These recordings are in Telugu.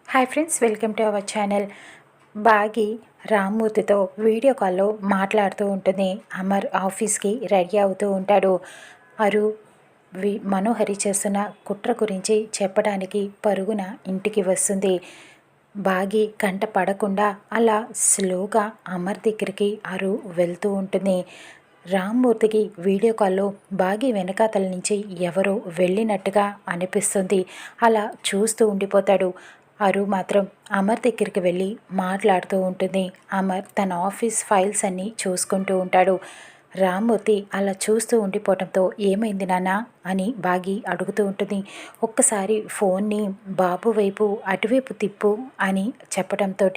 Hi friends, welcome to our channel. బాగి రామ్మూర్తితో వీడియో కాల్లో మాట్లాడుతూ ఉంటుంది. అమర్ ఆఫీస్కి రెడీ అవుతూ ఉంటాడు. అరు మనోహరి చేస్తున్న కుట్ర గురించి చెప్పడానికి పరుగున ఇంటికి వస్తుంది. బాగి కంట పడకుండా అలా స్లోగా అమర్ దగ్గరికి అరు వెళ్తూ ఉంటుంది. రామ్మూర్తికి వీడియో కాల్లో బాగి వెనకాతల నుంచి ఎవరో వెళ్ళినట్టుగా అనిపిస్తుంది. అలా చూస్తూ ఉండిపోతాడు. అరు మాత్రం అమర్ దగ్గరికి వెళ్ళి మాట్లాడుతూ ఉంటుంది. అమర్ తన ఆఫీస్ ఫైల్స్ అన్నీ చూసుకుంటూ ఉంటాడు. రామ్మూర్తి అలా చూస్తూ ఉండిపోవటంతో ఏమైంది నాన్న అని బాగి అడుగుతూ ఉంటుంది. ఒక్కసారి ఫోన్ని బాబు వైపు అటువైపు తిప్పు అని చెప్పడంతో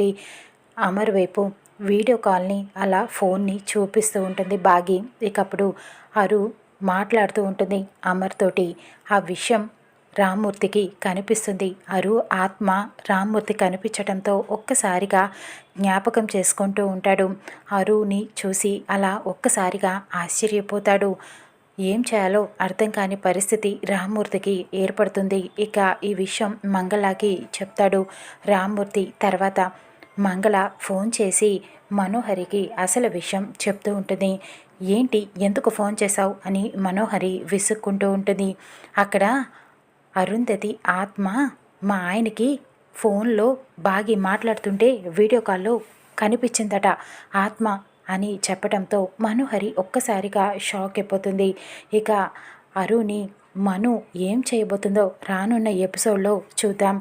అమర్ వైపు వీడియో కాల్ని అలా ఫోన్ని చూపిస్తూ ఉంటుంది బాగి. ఇకప్పుడు అరు మాట్లాడుతూ ఉంటుంది అమర్ తోటి. ఆ విషయం రామ్మూర్తికి కనిపిస్తుంది. అరు ఆత్మ రామ్మూర్తి కనిపించడంతో ఒక్కసారిగా జ్ఞాపకం చేసుకుంటూ ఉంటాడు. అరుని చూసి అలా ఒక్కసారిగా ఆశ్చర్యపోతాడు. ఏం చేయాలో అర్థం కాని పరిస్థితి రామ్మూర్తికి ఏర్పడుతుంది. ఇక ఈ విషయం మంగళకి చెప్తాడు రామ్మూర్తి. తర్వాత మంగళ ఫోన్ చేసి మనోహరికి అసలు విషయం చెప్తూ ఉంటుంది. ఏంటి, ఎందుకు ఫోన్ చేశావు అని మనోహరి విసుక్కుంటూ ఉంటుంది. అక్కడ అరుంధతి ఆత్మ మా ఆయనకి ఫోన్లో బాగి మాట్లాడుతుంటే వీడియో కాల్లో కనిపించిందట ఆత్మ అని చెప్పడంతో మనోహరి ఒక్కసారిగా షాక్ అయిపోతుంది. ఇక అరుని మను ఏం చేయబోతుందో రానున్న ఎపిసోడ్లో చూద్దాం.